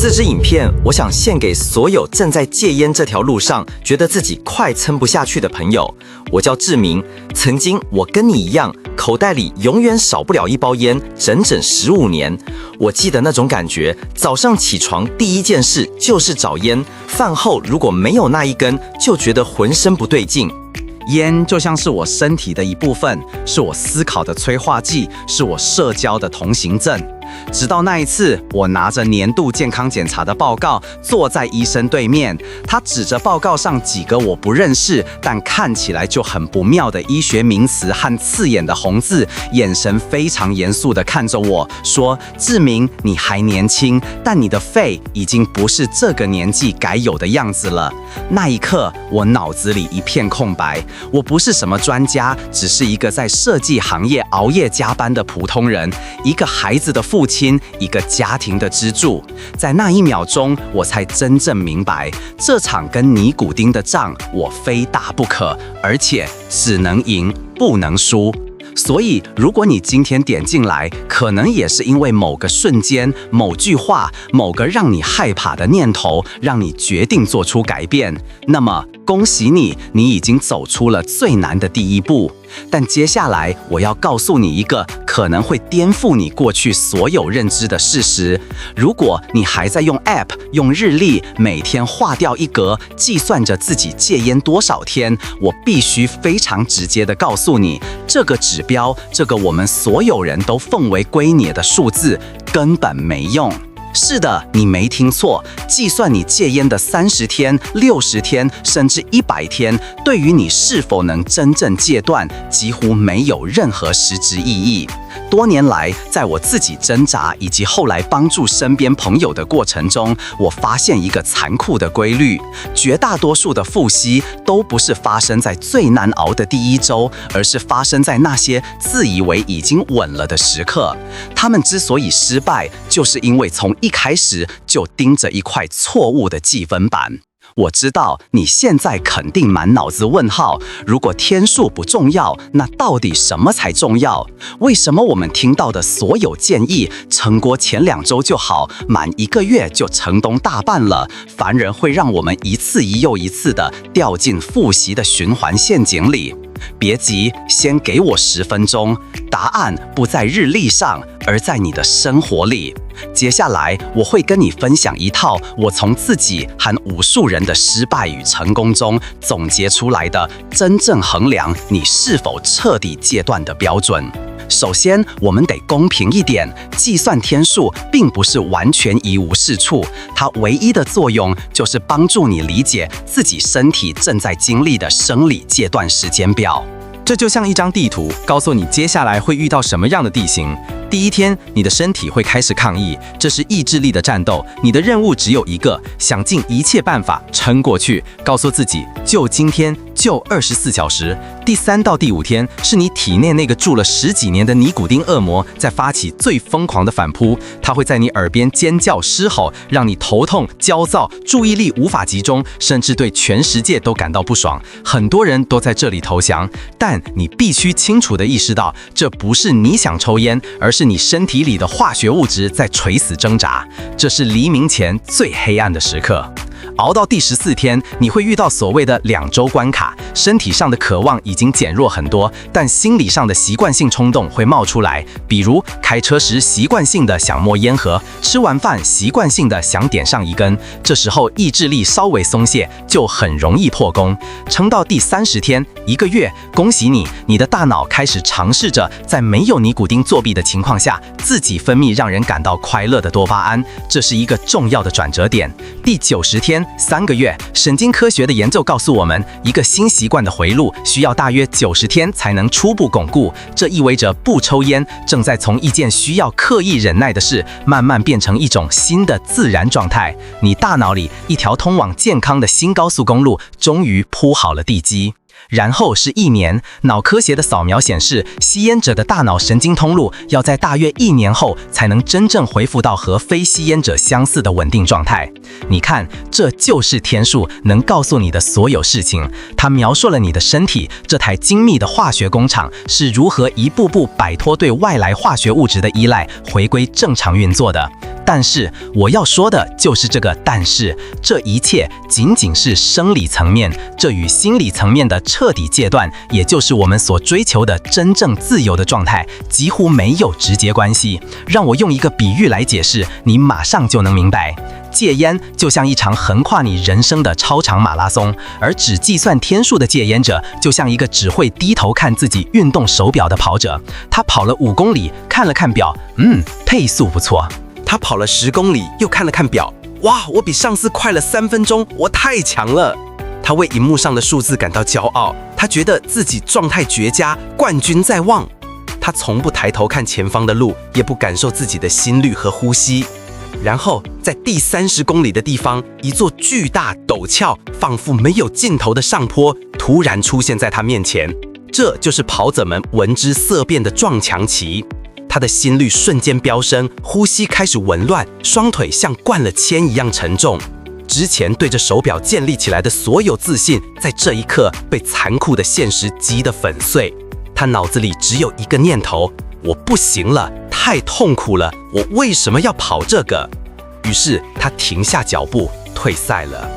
这支影片，我想献给所有正在戒烟这条路上，觉得自己快撑不下去的朋友。我叫志明，曾经我跟你一样，口袋里永远少不了一包烟，整整15年。我记得那种感觉，早上起床第一件事就是找烟，饭后如果没有那一根，就觉得浑身不对劲。烟就像是我身体的一部分，是我思考的催化剂，是我社交的同行证。直到那一次，我拿着年度健康检查的报告，坐在医生对面，他指着报告上几个我不认识但看起来就很不妙的医学名词和刺眼的红字，眼神非常严肃地看着我说：“志明，你还年轻，但你的肺已经不是这个年纪该有的样子了。”那一刻，我脑子里一片空白。我不是什么专家，只是一个在设计行业熬夜加班的普通人，一个孩子的父亲，一个家庭的支柱。在那一秒钟，我才真正明白，这场跟尼古丁的仗，我非打不可，而且只能赢，不能输。所以，如果你今天点进来，可能也是因为某个瞬间、某句话、某个让你害怕的念头，让你决定做出改变。那么，恭喜你，你已经走出了最难的第一步。但接下来，我要告诉你一个可能会颠覆你过去所有认知的事实：如果你还在用 App、用日历，每天划掉一格，计算着自己戒烟多少天，我必须非常直接地告诉你，这个指标，这个我们所有人都奉为圭臬的数字，根本没用。是的，你没听错，计算你戒烟的30天、60天，甚至100天，对于你是否能真正戒断，几乎没有任何实质意义。多年来，在我自己挣扎以及后来帮助身边朋友的过程中，我发现一个残酷的规律：绝大多数的复吸都不是发生在最难熬的第1周，而是发生在那些自以为已经稳了的时刻。他们之所以失败，就是因为从一开始就盯着一块错误的计分板。我知道你现在肯定满脑子问号，如果天数不重要，那到底什么才重要？为什么我们听到的所有建议，成锅前2周就好，满1个月就成功大半了，反而会让我们一次又一次的掉进复习的循环陷阱里？别急，先给我10分钟，答案不在日历上，而在你的生活里。接下来，我会跟你分享一套我从自己和无数人的失败与成功中总结出来的真正衡量你是否彻底戒断的标准。首先，我们得公平一点，计算天数并不是完全一无是处，它唯一的作用就是帮助你理解自己身体正在经历的生理戒断时间表。这就像一张地图，告诉你接下来会遇到什么样的地形。第一天，你的身体会开始抗议，这是意志力的战斗。你的任务只有一个，想尽一切办法撑过去，告诉自己，就今天，就24小时。第3到第5天，是你体内那个住了10几年的尼古丁恶魔在发起最疯狂的反扑，它会在你耳边尖叫狮吼，让你头痛、焦躁、注意力无法集中，甚至对全世界都感到不爽。很多人都在这里投降，但你必须清楚地意识到，这不是你想抽烟，而是你身体里的化学物质在垂死挣扎。这是黎明前最黑暗的时刻。熬到第14天，你会遇到所谓的2周关卡，身体上的渴望已经减弱很多，但心理上的习惯性冲动会冒出来，比如开车时习惯性的想摸烟盒，吃完饭习惯性的想点上一根，这时候意志力稍微松懈，就很容易破功。撑到第30天，1个月，恭喜你，你的大脑开始尝试着在没有尼古丁作弊的情况下，自己分泌让人感到快乐的多巴胺，这是一个重要的转折点。第90天，3个月，神经科学的研究告诉我们，一个新习惯的回路需要大约90天才能初步巩固。这意味着不抽烟正在从一件需要刻意忍耐的事，慢慢变成一种新的自然状态。你大脑里一条通往健康的新高速公路终于铺好了地基。然后是1年。脑科学的扫描显示，吸烟者的大脑神经通路要在大约1年后才能真正恢复到和非吸烟者相似的稳定状态。你看，这就是天数能告诉你的所有事情。它描述了你的身体这台精密的化学工厂是如何一步步摆脱对外来化学物质的依赖，回归正常运作的。但是我要说的就是这个但是，这一切仅仅是生理层面，这与心理层面的彻底戒断，也就是我们所追求的真正自由的状态，几乎没有直接关系。让我用一个比喻来解释，你马上就能明白。戒烟就像一场横跨你人生的超长马拉松，而只计算天数的戒烟者，就像一个只会低头看自己运动手表的跑者。他跑了5公里，看了看表，配速不错。他跑了10公里，又看了看表，哇，我比上次快了3分钟，我太强了。他为荧幕上的数字感到骄傲，他觉得自己状态绝佳，冠军在望。他从不抬头看前方的路，也不感受自己的心率和呼吸。然后在第30公里的地方，一座巨大陡峭、仿佛没有尽头的上坡突然出现在他面前。这就是跑者们闻之色变的撞墙期。他的心率瞬间飙升，呼吸开始紊乱，双腿像灌了铅一样沉重。之前对着手表建立起来的所有自信，在这一刻被残酷的现实击得粉碎。他脑子里只有一个念头：我不行了，太痛苦了，我为什么要跑这个？于是他停下脚步，退赛了。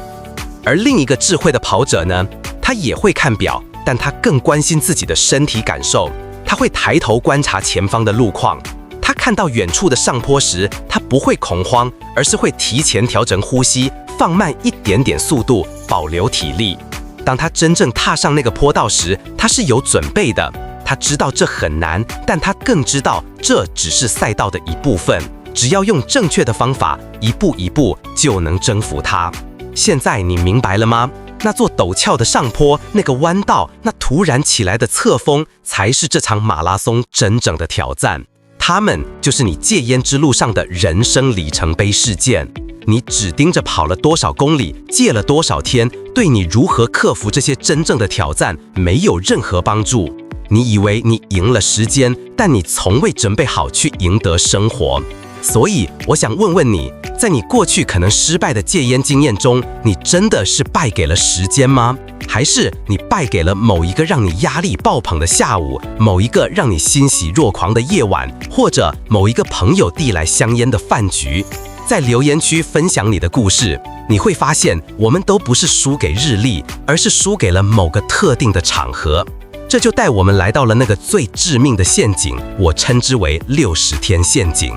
而另一个智慧的跑者呢？他也会看表，但他更关心自己的身体感受。他会抬头观察前方的路况。他看到远处的上坡时，他不会恐慌，而是会提前调整呼吸，放慢一点点速度，保留体力。当他真正踏上那个坡道时，他是有准备的。他知道这很难，但他更知道这只是赛道的一部分。只要用正确的方法，一步一步就能征服它。现在你明白了吗？那座陡峭的上坡，那个弯道，那突然起来的侧风，才是这场马拉松真正的挑战。他们就是你戒烟之路上的人生里程碑事件。你只盯着跑了多少公里，戒了多少天，对你如何克服这些真正的挑战没有任何帮助。你以为你赢了时间，但你从未准备好去赢得生活。所以我想问问你，在你过去可能失败的戒烟经验中，你真的是败给了时间吗？还是你败给了某一个让你压力爆棚的下午，某一个让你欣喜若狂的夜晚，或者某一个朋友递来香烟的饭局？在留言区分享你的故事，你会发现我们都不是输给日历，而是输给了某个特定的场合。这就带我们来到了那个最致命的陷阱，我称之为60天陷阱。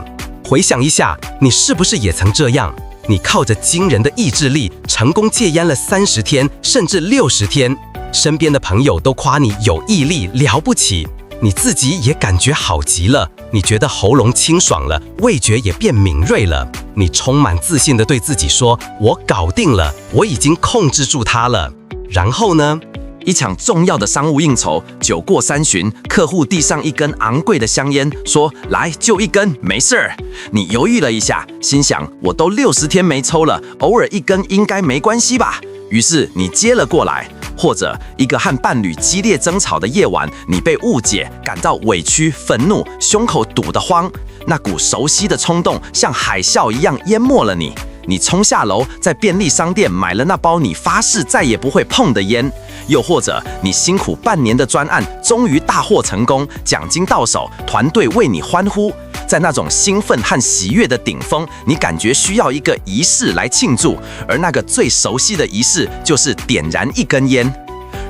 回想一下，你是不是也曾这样？你靠着惊人的意志力，成功戒烟了30天，甚至60天。身边的朋友都夸你有毅力，了不起。你自己也感觉好极了，你觉得喉咙清爽了，味觉也变敏锐了。你充满自信地对自己说：“我搞定了，我已经控制住它了。”然后呢？一场重要的商务应酬，酒过3巡，客户递上一根昂贵的香烟，说：“来，就一根，没事儿。”你犹豫了一下，心想：“我都60天没抽了，偶尔一根应该没关系吧？”于是你接了过来。或者一个和伴侣激烈争吵的夜晚，你被误解，感到委屈、愤怒，胸口堵得慌，那股熟悉的冲动像海啸一样淹没了你。你冲下楼，在便利商店买了那包你发誓再也不会碰的烟。又或者你辛苦半年的专案终于大获成功，奖金到手，团队为你欢呼。在那种兴奋和喜悦的顶峰，你感觉需要一个仪式来庆祝，而那个最熟悉的仪式就是点燃一根烟，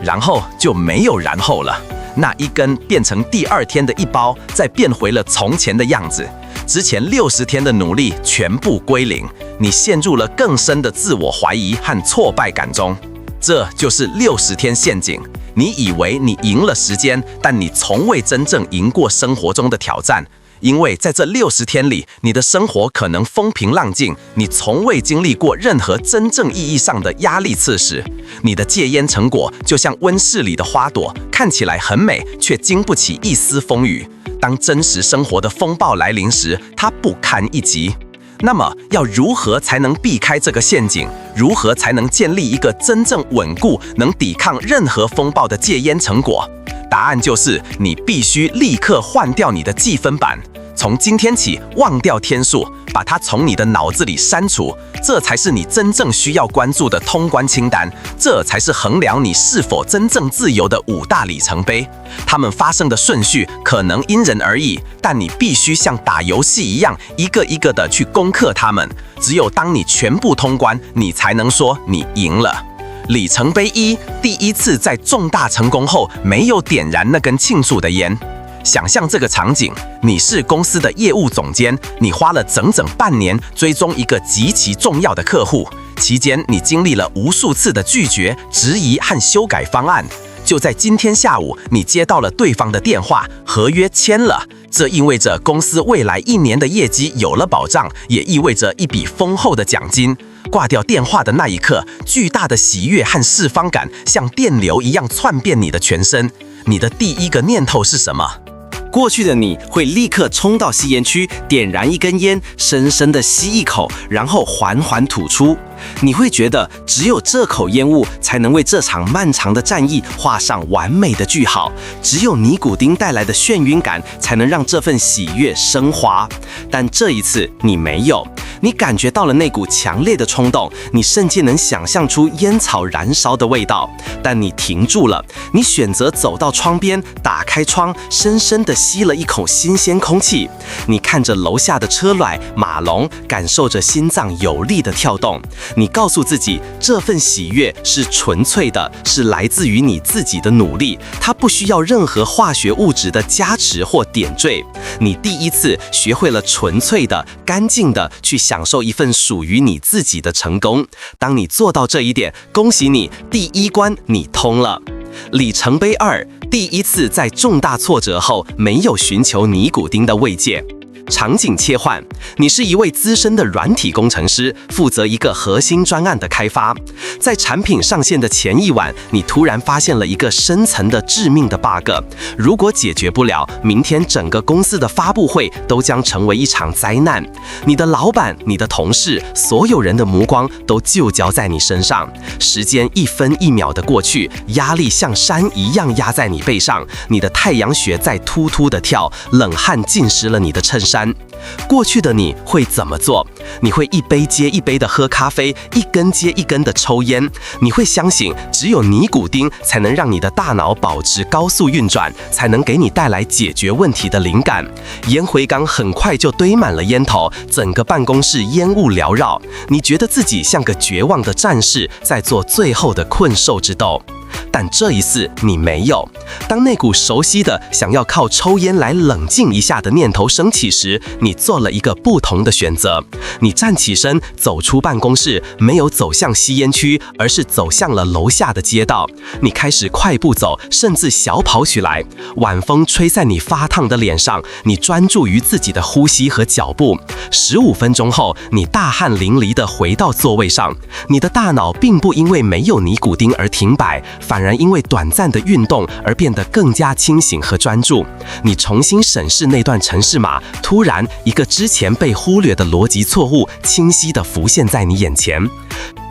然后就没有然后了。那一根变成第2天的一包，再变回了从前的样子。之前60天的努力全部归零，你陷入了更深的自我怀疑和挫败感中。这就是60天陷阱。你以为你赢了时间，但你从未真正赢过生活中的挑战。因为在这60天里，你的生活可能风平浪静，你从未经历过任何真正意义上的压力刺史。你的戒烟成果就像温室里的花朵，看起来很美，却经不起一丝风雨。当真实生活的风暴来临时，它不堪一击。那么，要如何才能避开这个陷阱？如何才能建立一个真正稳固、能抵抗任何风暴的戒烟成果？答案就是你必须立刻换掉你的记分板，从今天起忘掉天数，把它从你的脑子里删除。这才是你真正需要关注的通关清单，这才是衡量你是否真正自由的5大里程碑。它们发生的顺序可能因人而异，但你必须像打游戏一样，一个一个的去攻克它们。只有当你全部通关，你才能说你赢了。里程碑1：第一次在重大成功后没有点燃那根庆祝的烟。想象这个场景，你是公司的业务总监，你花了整整半年追踪一个极其重要的客户，期间你经历了无数次的拒绝、质疑和修改方案。就在今天下午，你接到了对方的电话，合约签了。这意味着公司未来1年的业绩有了保障，也意味着一笔丰厚的奖金。挂掉电话的那一刻，巨大的喜悦和释放感像电流一样窜遍你的全身。你的第一个念头是什么？过去的你会立刻冲到吸烟区，点燃一根烟，深深地吸一口，然后缓缓吐出。你会觉得只有这口烟雾才能为这场漫长的战役画上完美的句号，只有尼古丁带来的眩晕感才能让这份喜悦升华。但这一次你没有，你感觉到了那股强烈的冲动，你甚至能想象出烟草燃烧的味道，但你停住了。你选择走到窗边，打开窗，深深地吸了一口新鲜空气。你看着楼下的车来马龙，感受着心脏有力的跳动。你告诉自己，这份喜悦是纯粹的，是来自于你自己的努力，它不需要任何化学物质的加持或点缀。你第一次学会了纯粹的、干净的去享受一份属于你自己的成功。当你做到这一点，恭喜你，第一关你通了。里程碑2：第一次在重大挫折后没有寻求尼古丁的慰藉。场景切换，你是一位资深的软体工程师，负责一个核心专案的开发。在产品上线的前一晚，你突然发现了一个深层的致命的 bug， 如果解决不了，明天整个公司的发布会都将成为一场灾难。你的老板、你的同事，所有人的目光都聚焦在你身上。时间1分1秒的过去，压力像山一样压在你背上，你的太阳穴在突突的跳，冷汗浸湿了你的衬衫。过去的你会怎么做？你会一杯接一杯的喝咖啡，一根接一根的抽烟。你会相信只有尼古丁才能让你的大脑保持高速运转，才能给你带来解决问题的灵感。烟灰缸很快就堆满了烟头，整个办公室烟雾缭绕。你觉得自己像个绝望的战士，在做最后的困兽之斗。但这一次你没有。当那股熟悉的想要靠抽烟来冷静一下的念头升起时，你做了一个不同的选择。你站起身，走出办公室，没有走向吸烟区，而是走向了楼下的街道。你开始快步走，甚至小跑起来。晚风吹在你发烫的脸上，你专注于自己的呼吸和脚步。15分钟后，你大汗淋漓地回到座位上。你的大脑并不因为没有尼古丁而停摆，反而因为短暂的运动而变得更加清醒和专注。你重新审视那段程式码，突然一个之前被忽略的逻辑错误清晰地浮现在你眼前。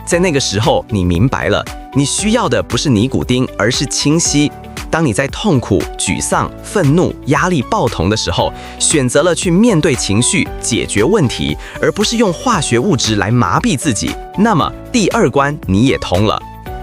在那个时候，你明白了，你需要的不是尼古丁，而是清晰。当你在痛苦、沮丧、愤怒、压力爆棚的时候，选择了去面对情绪、解决问题，而不是用化学物质来麻痹自己，那么第2关你也通了。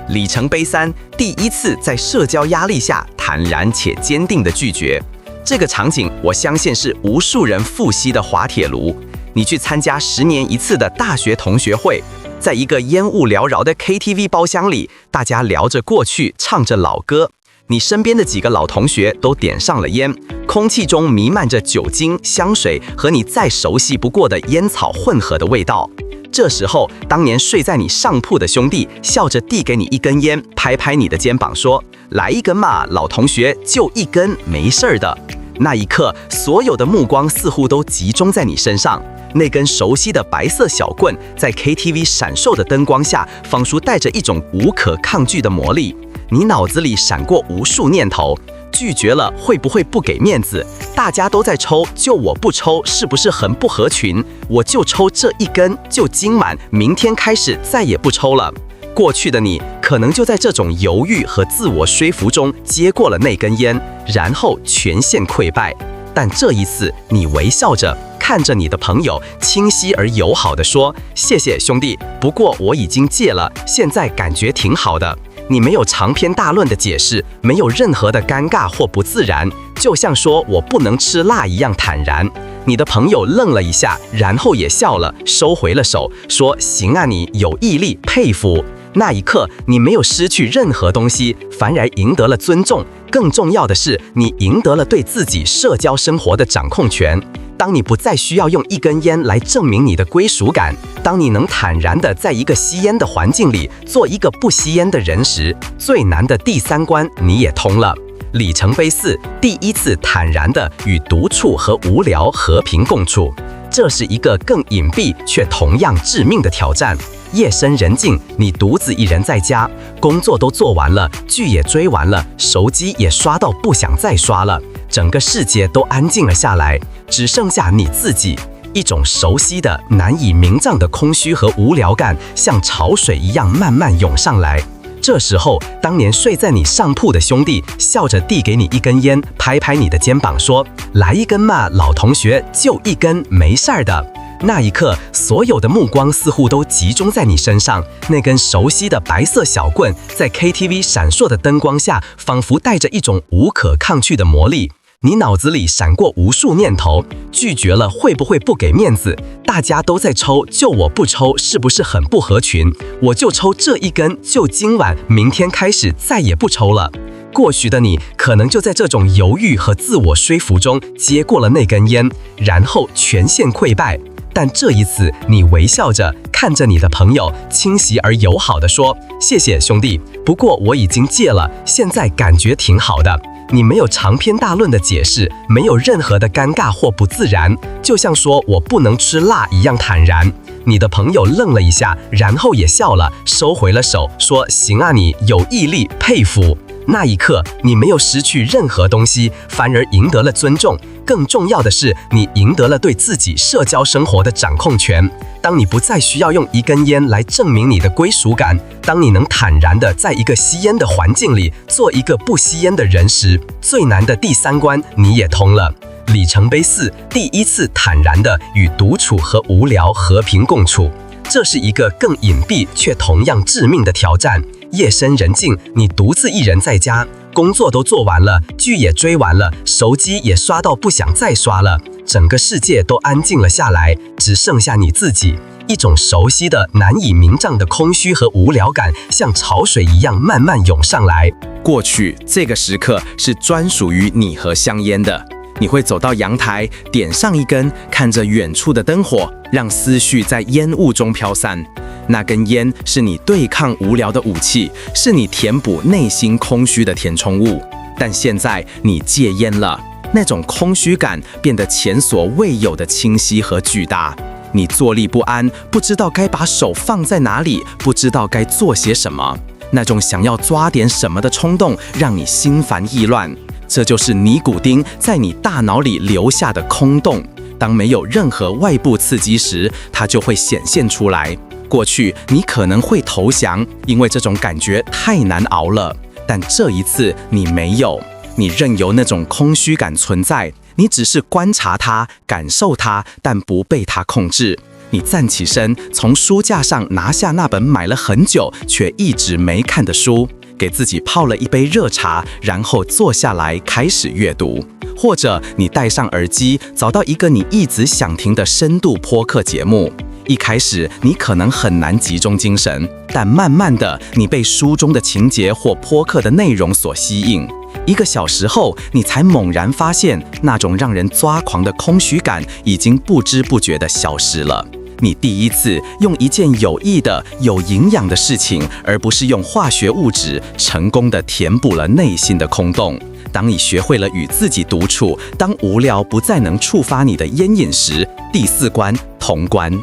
里程碑3：第一次在社交压力下坦然且坚定地拒绝。这个场景，我相信是无数人复习的滑铁卢。你去参加10年1次的大学同学会，在一个烟雾缭绕的 KTV 包厢里，大家聊着过去，唱着老歌。你身边的几个老同学都点上了烟，空气中弥漫着酒精、香水和你再熟悉不过的烟草混合的味道。这时候，当年睡在你上铺的兄弟笑着递给你一根烟，拍拍你的肩膀说：“来一根嘛，老同学，就一根，没事儿的。”那一刻，所有的目光似乎都集中在你身上。那根熟悉的白色小棍在 KTV 闪烁的灯光下，仿佛带着一种无可抗拒的魔力。你脑子里闪过无数念头：拒绝了会不会不给面子？大家都在抽，就我不抽，是不是很不合群？我就抽这一根，就今晚，明天开始再也不抽了。过去的你可能就在这种犹豫和自我说服中接过了那根烟，然后全线溃败。但这一次，你微笑着看着你的朋友，清晰而友好地说：“谢谢兄弟，不过我已经戒了，现在感觉挺好的。”你没有长篇大论的解释，没有任何的尴尬或不自然，就像说我不能吃辣一样坦然。你的朋友愣了一下，然后也笑了，收回了手，说：“行啊，你有毅力，佩服。”那一刻，你没有失去任何东西，反而赢得了尊重。更重要的是，你赢得了对自己社交生活的掌控权。当你不再需要用一根烟来证明你的归属感，当你能坦然地在一个吸烟的环境里做一个不吸烟的人时，最难的第3关你也通了。里程碑4，第一次坦然地与独处和无聊和平共处。这是一个更隐蔽却同样致命的挑战。夜深人静，你独自一人在家，工作都做完了，剧也追完了，手机也刷到不想再刷了，整个世界都安静了下来，只剩下你自己。一种熟悉的、难以名状的空虚和无聊感，像潮水一样慢慢涌上来。这时候，当年睡在你上铺的兄弟笑着递给你一根烟，拍拍你的肩膀说：“来一根嘛，老同学，就一根，没事儿的。”那一刻，所有的目光似乎都集中在你身上。那根熟悉的白色小棍，在 KTV 闪烁的灯光下，仿佛带着一种无可抗拒的魔力。你脑子里闪过无数念头：拒绝了会不会不给面子？大家都在抽，就我不抽，是不是很不合群？我就抽这一根，就今晚，明天开始再也不抽了。过去的你可能就在这种犹豫和自我说服中接过了那根烟，然后全线溃败。但这一次，你微笑着看着你的朋友，清晰而友好地说：“谢谢兄弟，不过我已经戒了，现在感觉挺好的。”你没有长篇大论的解释，没有任何的尴尬或不自然，就像说我不能吃辣一样坦然。你的朋友愣了一下，然后也笑了，收回了手，说：“行啊，你有毅力，佩服。”那一刻，你没有失去任何东西，反而赢得了尊重。更重要的是，你赢得了对自己社交生活的掌控权。当你不再需要用一根烟来证明你的归属感，当你能坦然地在一个吸烟的环境里做一个不吸烟的人时，最难的第3关你也通了。里程碑4，第一次坦然地与独处和无聊和平共处。这是一个更隐蔽却同样致命的挑战。夜深人静，你独自一人在家，工作都做完了，剧也追完了，手机也刷到不想再刷了，整个世界都安静了下来，只剩下你自己。一种熟悉的、难以名状的空虚和无聊感，像潮水一样慢慢涌上来。过去这个时刻是专属于你和香烟的。你会走到阳台，点上一根，看着远处的灯火，让思绪在烟雾中飘散。那根烟是你对抗无聊的武器，是你填补内心空虚的填充物。但现在你戒烟了，那种空虚感变得前所未有的清晰和巨大。你坐立不安，不知道该把手放在哪里，不知道该做些什么。那种想要抓点什么的冲动，让你心烦意乱。这就是尼古丁在你大脑里留下的空洞。当没有任何外部刺激时，它就会显现出来。过去你可能会投降，因为这种感觉太难熬了。但这一次你没有，你任由那种空虚感存在，你只是观察它，感受它，但不被它控制。你站起身，从书架上拿下那本买了很久却一直没看的书，给自己泡了一杯热茶，然后坐下来开始阅读。或者你戴上耳机，找到一个你一直想听的深度播客节目。一开始你可能很难集中精神，但慢慢的你被书中的情节或播客的内容所吸引。1个小时后，你才猛然发现，那种让人抓狂的空虚感已经不知不觉地消失了。你第一次用一件有益的、有营养的事情，而不是用化学物质，成功地填补了内心的空洞。当你学会了与自己独处，当无聊不再能触发你的烟瘾时，第4关通关。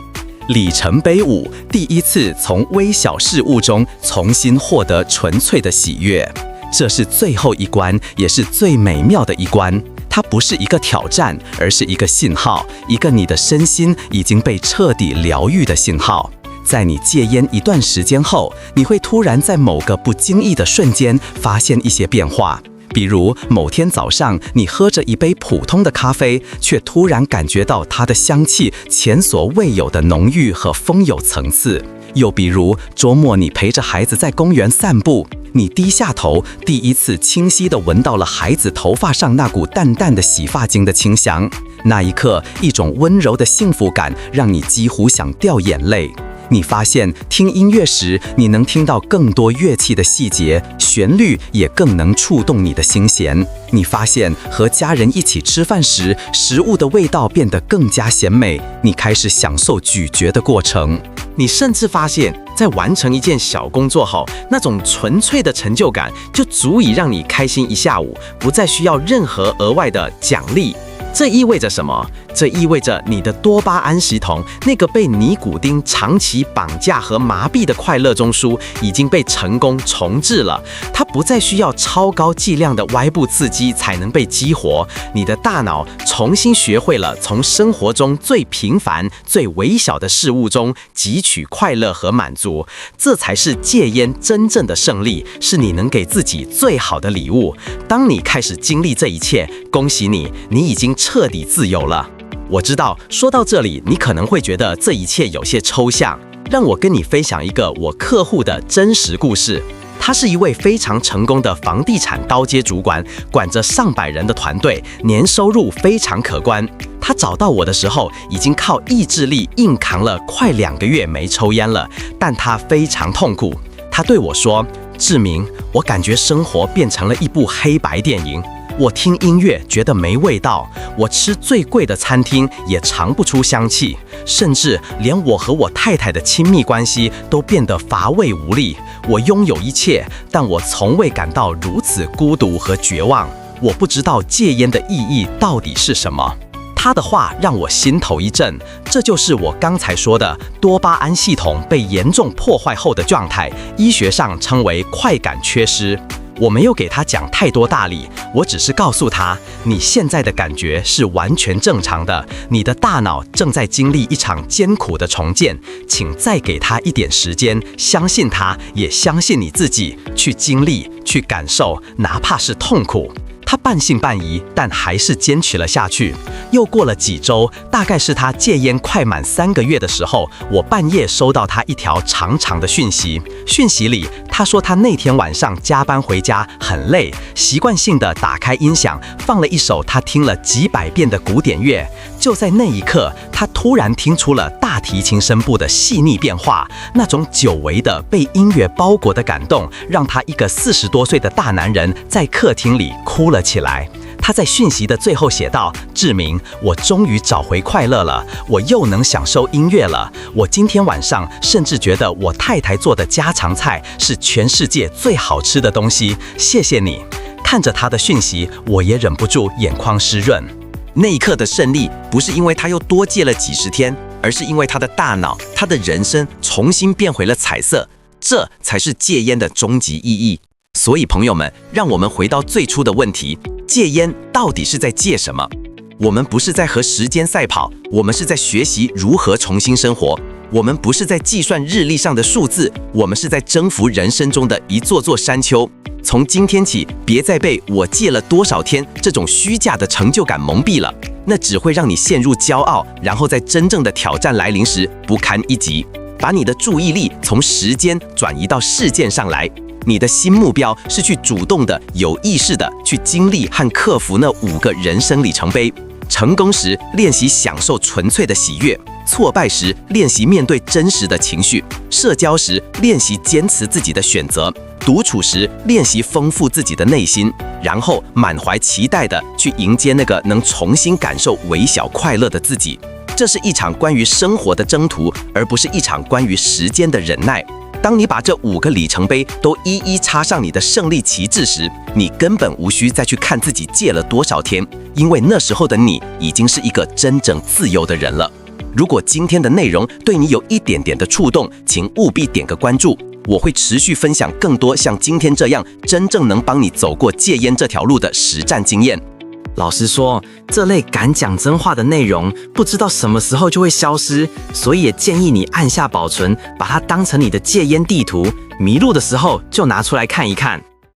里程碑5，第一次从微小事物中重新获得纯粹的喜悦。这是最后一关，也是最美妙的一关。它不是一个挑战，而是一个信号，一个你的身心已经被彻底疗愈的信号。在你戒烟一段时间后，你会突然在某个不经意的瞬间发现一些变化。比如某天早上，你喝着一杯普通的咖啡，却突然感觉到它的香气前所未有的浓郁和丰有层次。又比如周末你陪着孩子在公园散步，你低下头，第一次清晰地闻到了孩子头发上那股淡淡的洗发精的清香。那一刻，一种温柔的幸福感让你几乎想掉眼泪。你发现听音乐时，你能听到更多乐器的细节，旋律也更能触动你的心弦。你发现和家人一起吃饭时，食物的味道变得更加鲜美，你开始享受咀嚼的过程。你甚至发现，在完成一件小工作后，那种纯粹的成就感就足以让你开心一下午，不再需要任何额外的奖励。这意味着什么？这意味着你的多巴胺系统，那个被尼古丁长期绑架和麻痹的快乐中枢，已经被成功重置了。它不再需要超高剂量的外部刺激才能被激活。你的大脑重新学会了从生活中最平凡、最微小的事物中汲取快乐和满足。这才是戒烟真正的胜利，是你能给自己最好的礼物。当你开始经历这一切，恭喜你，你已经彻底自由了。我知道，说到这里，你可能会觉得这一切有些抽象。让我跟你分享一个我客户的真实故事。他是一位非常成功的房地产高阶主管，管着上百人的团队，年收入非常可观。他找到我的时候，已经靠意志力硬扛了快2个月没抽烟了，但他非常痛苦。他对我说：“志明，我感觉生活变成了一部黑白电影。我听音乐觉得没味道，我吃最贵的餐厅也尝不出香气，甚至连我和我太太的亲密关系都变得乏味无力。我拥有一切，但我从未感到如此孤独和绝望。我不知道戒烟的意义到底是什么。”他的话让我心头一震，这就是我刚才说的多巴胺系统被严重破坏后的状态，医学上称为快感缺失。我没有给他讲太多道理，我只是告诉他，你现在的感觉是完全正常的，你的大脑正在经历一场艰苦的重建，请再给他一点时间，相信他，也相信你自己，去经历，去感受，哪怕是痛苦。他半信半疑，但还是坚持了下去。又过了几周，大概是他戒烟快满3个月的时候，我半夜收到他一条长长的讯息。讯息里，他说他那天晚上加班回家很累，习惯性的打开音响，放了一首他听了几百遍的古典乐。就在那一刻，他突然听出了大提琴声部的细腻变化，那种久违的被音乐包裹的感动，让他一个40多岁的大男人在客厅里哭了起来。他在讯息的最后写道：“志明，我终于找回快乐了，我又能享受音乐了。我今天晚上甚至觉得我太太做的家常菜是全世界最好吃的东西，谢谢你。”看着他的讯息，我也忍不住眼眶湿润。那一刻的胜利，不是因为他又多戒了几十天，而是因为他的大脑，他的人生重新变回了彩色。这才是戒烟的终极意义。所以朋友们，让我们回到最初的问题：戒烟到底是在戒什么？我们不是在和时间赛跑，我们是在学习如何重新生活。我们不是在计算日历上的数字，我们是在征服人生中的一座座山丘。从今天起，别再被我戒了多少天这种虚假的成就感蒙蔽了，那只会让你陷入骄傲，然后在真正的挑战来临时不堪一击。把你的注意力从时间转移到事件上来。你的新目标是去主动的、有意识的去经历和克服那5个人生里程碑。成功时练习享受纯粹的喜悦，挫败时练习面对真实的情绪，社交时练习坚持自己的选择，独处时练习丰富自己的内心，然后满怀期待的去迎接那个能重新感受微小快乐的自己。这是一场关于生活的征途，而不是一场关于时间的忍耐。当你把这5个里程碑都一一插上你的胜利旗帜时，你根本无需再去看自己戒了多少天，因为那时候的你已经是一个真正自由的人了。如果今天的内容对你有一点点的触动，请务必点个关注。我会持续分享更多像今天这样真正能帮你走过戒烟这条路的实战经验。老实说，这类敢讲真话的内容，不知道什么时候就会消失，所以也建议你按下保存，把它当成你的戒烟地图，迷路的时候就拿出来看一看。